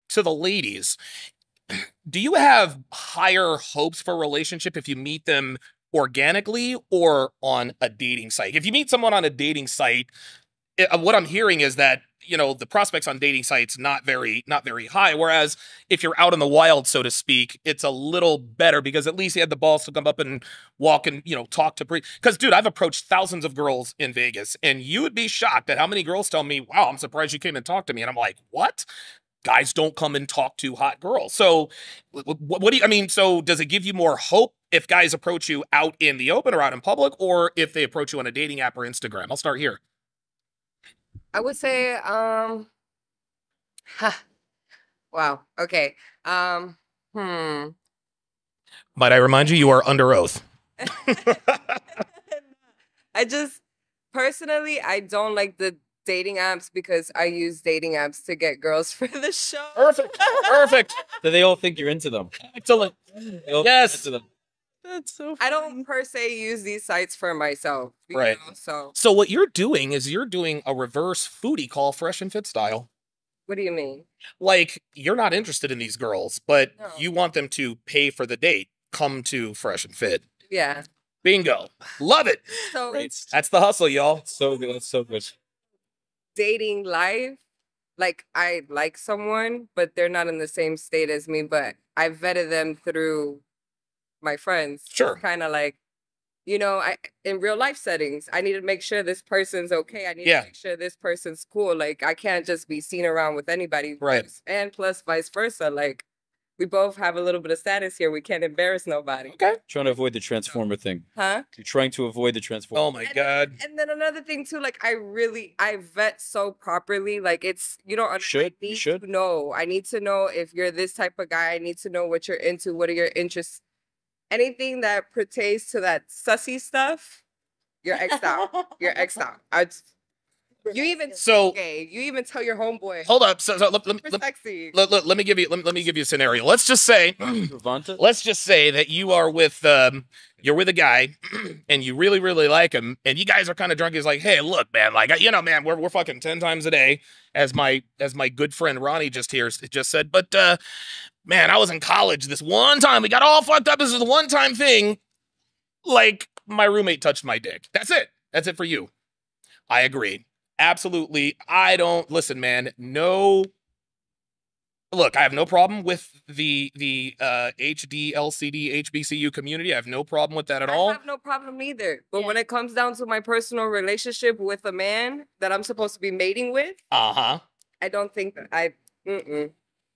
to the ladies, do you have higher hopes for a relationship if you meet them organically or on a dating site? If you meet someone on a dating site, what I'm hearing is that the prospects on dating sites not very high. Whereas if you're out in the wild, so to speak, it's a little better because at least you had the balls to come up and walk and talk to. Because dude, I've approached thousands of girls in Vegas, and you would be shocked at how many girls tell me, "Wow, I'm surprised you came and talked to me," and I'm like, "What?" Guys don't come and talk to hot girls. So, what do you? I mean, so does it give you more hope if guys approach you out in the open or out in public, or if they approach you on a dating app or Instagram? I'll start here. I would say, wow. Okay. Hmm. Might I remind you, you are under oath. I just personally, I don't like the dating apps because I use dating apps to get girls for the show. Perfect. Perfect. So they all think you're into them. Excellent. Yes. Into them. That's so funny. I don't per se use these sites for myself. Right. So what you're doing is you're doing a reverse foodie call, Fresh and Fit style. What do you mean? Like, you're not interested in these girls, but No. you want them to pay for the date. Come to Fresh and Fit. Yeah. Bingo. Love it. So That's the hustle, y'all. So good. That's so good. dating life, like I like someone, but they're not in the same state as me, but I vetted them through my friends. Sure. Kind of like, I in real life settings, I need to make sure this person's okay. I need Yeah. to make sure this person's cool. Like I can't just be seen around with anybody. Right. And plus vice versa. Like we both have a little bit of status here. We can't embarrass nobody. Okay. Trying to avoid the transformer thing. Huh? You're trying to avoid the transformer. Oh my God. And then another thing too, like I vet so properly. Like it's Should. I You need should. to know. I need to know if you're this type of guy. I need to know what you're into. What are your interests? Anything that pertains to that sussy stuff, you're X'd out. You're X'd out. You even So- gay. You even tell your homeboy. Hold up. So Super sexy. let me give you a scenario. Let's just say Ravanta? that you are with you're with a guy and you really really like him, and you guys are kind of drunk. He's like, "Hey, look, man, like man, we're fucking 10 times a day," as my good friend Ronnie just said. But man, I was in college this one time. We got all fucked up. This is the one time thing. Like, my roommate touched my dick. That's it. That's it for you. I agree. Absolutely. I don't listen, man. No. Look, I have no problem with the HD, LCD, HBCU community. I have no problem with that at all. I have no problem either. But when it comes down to my personal relationship with a man that I'm supposed to be mating with, Uh-huh. I don't think that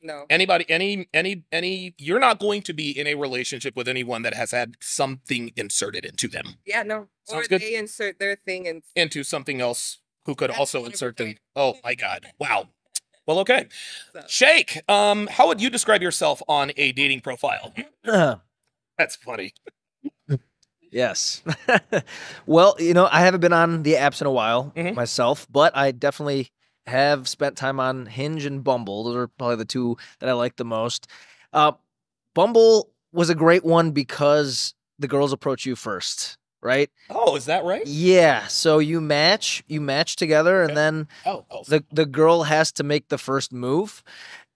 no. Anybody, any, you're not going to be in a relationship with anyone that has had something inserted into them, Yeah, no. Sounds or good. they insert their thing and into something else who could That's also one of insert the them. things. Oh my God. Wow. Well, okay. So. Shake, how would you describe yourself on a dating profile? That's funny. Yes. Well, I haven't been on the apps in a while Mhm. myself, but I definitely have spent time on Hinge and Bumble. Those are probably the two that I like the most. Bumble was a great one because the girls approach you first, right? Oh, is that right? Yeah. So you match together, Okay. and then Oh, the girl has to make the first move.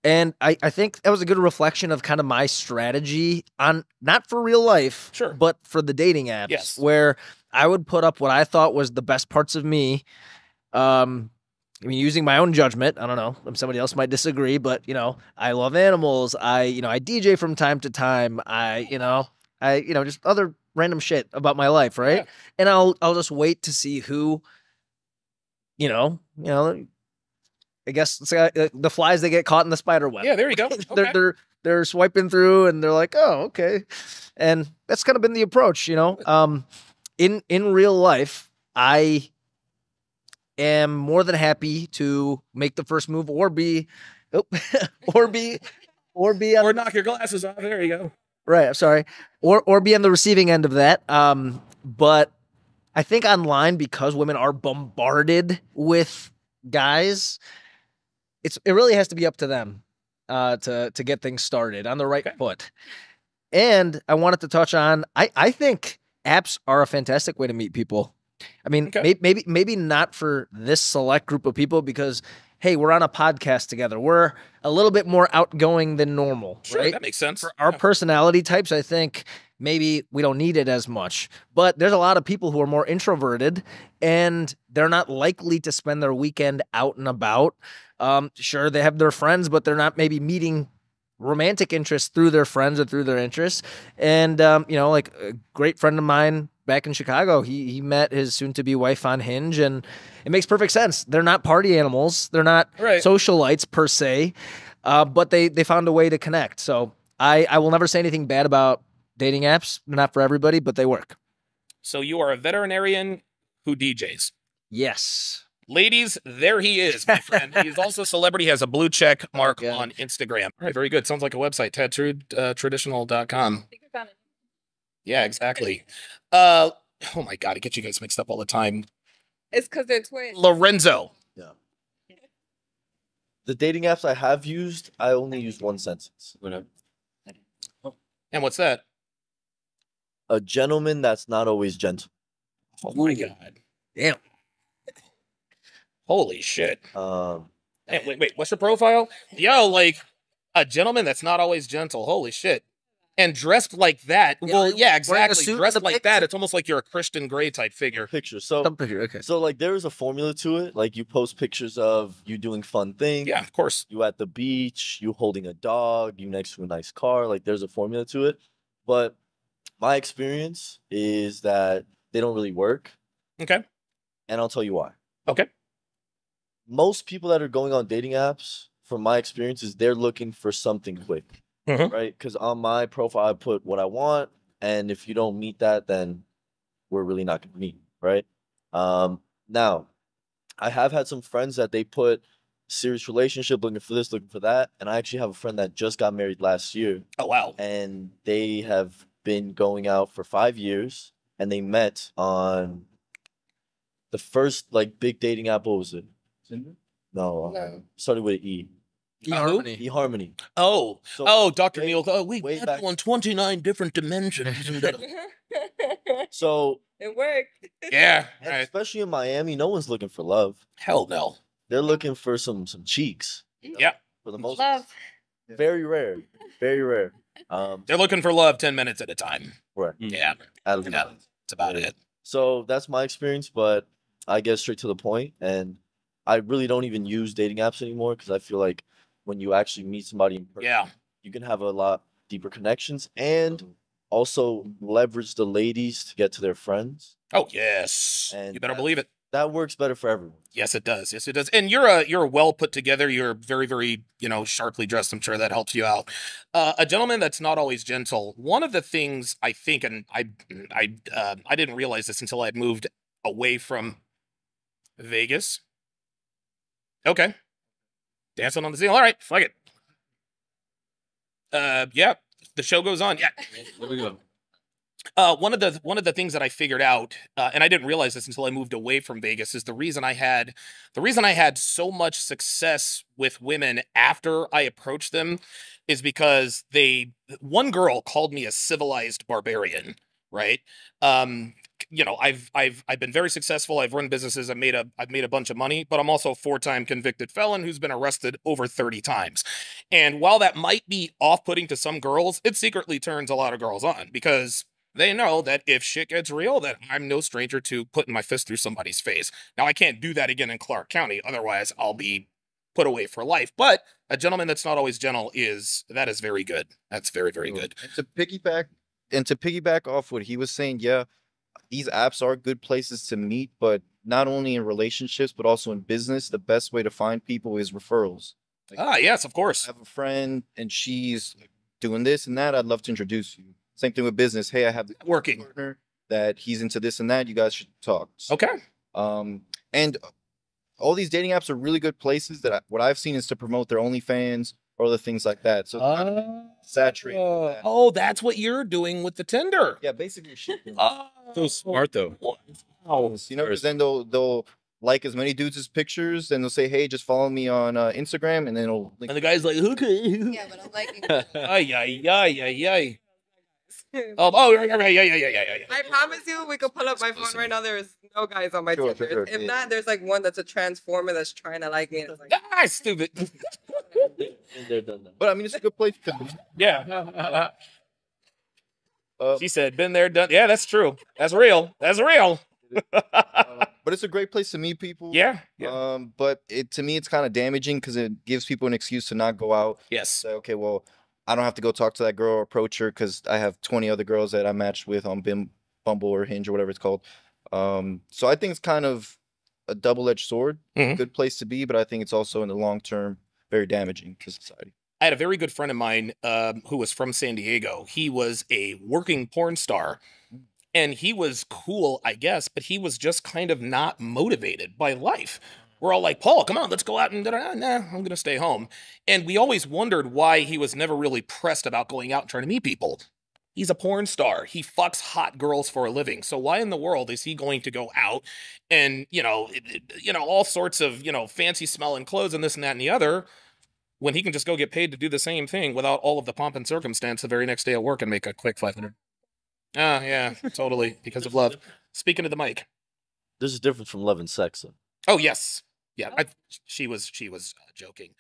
And I think that was a good reflection of kind of my strategy on, not for real life, Sure. but for the dating apps, Yes. where I would put up what I thought was the best parts of me. I mean, using my own judgment. I don't know. Somebody else might disagree, but I love animals. I DJ from time to time. I just other random shit about my life, right? Yeah. And I'll just wait to see who, I guess it's like, the flies, they get caught in the spider web. yeah, there you go. Okay. They're swiping through and they're like, oh, okay. And that's kind of been the approach, in real life, I am more than happy to make the first move or be on Or knock your glasses off. There you go. right. I'm sorry. Or be on the receiving end of that. But I think online, because women are bombarded with guys, it really has to be up to them to get things started on the right foot. And I wanted to touch on, I think apps are a fantastic way to meet people. I mean, Okay. maybe not for this select group of people, because hey, we're on a podcast together. We're a little bit more outgoing than normal, Sure, right? that makes sense. For our personality types, I think maybe we don't need it as much. But there's a lot of people who are more introverted and they're not likely to spend their weekend out and about. Sure, they have their friends, but they're not maybe meeting romantic interests through their friends or through their interests. And, like a great friend of mine back in Chicago, he met his soon-to-be wife on Hinge, and it makes perfect sense. They're not party animals. They're not socialites per se, but they found a way to connect. So I will never say anything bad about dating apps. They're not for everybody, but they work. So you are a veterinarian who DJs. Yes. Ladies, there he is, my friend. He's also a celebrity, has a blue check mark on Instagram. All right, very good. Sounds like a website, tattooedtraditional.com. Yeah, exactly. Oh my God, I get you guys mixed up all the time. It's because they're twins. Lorenzo. Yeah. The dating apps I have used, I only used one sentence. And what's that? A gentleman that's not always gentle. Oh my God. Damn. Holy shit. Hey, wait, what's your profile? Yo, like a gentleman that's not always gentle. Holy shit. And dressed like that. Yeah, Well, yeah, exactly. suit Dressed in the like picture? that. It's almost like you're a Christian Grey type figure. picture. So Okay. so like there is a formula to it. Like you post pictures of you doing fun things. Yeah, of course. You at the beach, you holding a dog, you next to a nice car. Like there's a formula to it. But my experience is that they don't really work. Okay. And I'll tell you why. Okay. Most people that are going on dating apps, from my experience, is they're looking for something quick. Mhm. Right? Because on my profile, I put what I want. And if you don't meet that, then we're really not going to meet. Right? Now, I have had some friends that they put serious relationship, looking for this, looking for that. And I actually have a friend that just got married last year. Oh, wow. And they have been going out for 5 years. And they met on the first like big dating app. What was it? No, No. started with an E. eHarmony. eHarmony. Oh, So Dr. way- Neil. Oh, we way met back- on 29 different dimensions. So It worked. Yeah. and Right. especially in Miami, no one's looking for love. Hell no. They're looking for some cheeks. Yeah. For the most Love. very rare. Very rare. They're looking for love 10 minutes at a time. Right. Yeah. At least. Yeah. That's about it. So that's my experience, but I get straight to the point, and I really don't even use dating apps anymore because I feel like when you actually meet somebody in person, Yeah. you can have a lot deeper connections and also leverage the ladies to get to their friends. Oh, yes. And You better that- believe it. That works better for everyone. Yes, it does. Yes, it does. And you're well put together. You're very, very, sharply dressed. I'm sure that helps you out. A gentleman that's not always gentle. One of the things I think, and I didn't realize this until I had moved away from Vegas. Okay, dancing on the ceiling. All right, fuck it. Yeah, the show goes on. Yeah. There we go. One of the things that I figured out, and I didn't realize this until I moved away from Vegas, is the reason I had so much success with women after I approached them is because one girl called me a civilized barbarian, right? I've been very successful. I've run businesses. I've made a bunch of money, but I'm also a 4-time convicted felon who's been arrested over 30 times. And while that might be off-putting to some girls, it secretly turns a lot of girls on because they know that if shit gets real, that I'm no stranger to putting my fist through somebody's face. Now, I can't do that again in Clark County. Otherwise, I'll be put away for life. But a gentleman that's not always gentle is very good. That's very, very good. And to piggyback off what he was saying, yeah, these apps are good places to meet, but not only in relationships, but also in business. The best way to find people is referrals. Yes, of course. I have a friend and she's doing this and that. I'd love to introduce you. Same thing with business. Hey, I have this Working. partner that he's into this and that. You guys should talk. Okay. And all these dating apps are really good places that what I've seen is to promote their OnlyFans or other things like that. So saturate. Oh, that's what you're doing with the Tinder. Yeah, basically shit. So smart though. Wow. You know, because then they'll like as many dudes as pictures, and they'll say, "Hey, just follow me on Instagram," and then it'll link. And the guy's like, okay. Yeah, but I'm liking. Ay, ay, ay, ay, ay. Yeah. I promise you, we could pull up my phone right now. There is no guys on my Sure, Tinder. sure, If yeah. not, there's like one that's a transformer that's trying to like me. And it's like, Ah, stupid. And they're done now. But I mean, it's a good place to be. Yeah. Uh, She said, "Been there, done." Yeah, that's true. That's real. That's real. but it's a great place to meet people. Yeah. But to me, it's kind of damaging because it gives people an excuse to not go out. Yes. Say, okay, well, I don't have to go talk to that girl or approach her because I have 20 other girls that I matched with on Bumble or Hinge or whatever it's called. So I think it's kind of a double-edged sword. Mhm. Good place to be, but I think it's also in the long term very damaging to society. I had a very good friend of mine who was from San Diego. He was a working porn star. And he was cool, I guess, but he was just kind of not motivated by life. We're all like, Paul, come on, let's go out and nah, I'm going to stay home. And we always wondered why he was never really pressed about going out and trying to meet people. He's a porn star. He fucks hot girls for a living. So why in the world is he going to go out and, all sorts of, fancy smelling clothes and this and that and the other when he can just go get paid to do the same thing without all of the pomp and circumstance the very next day at work and make a quick 500? Ah, yeah, totally. Because of love. Speaking to the mic. There's a difference from love and sex. Though. Oh, yes. Yeah, she was joking.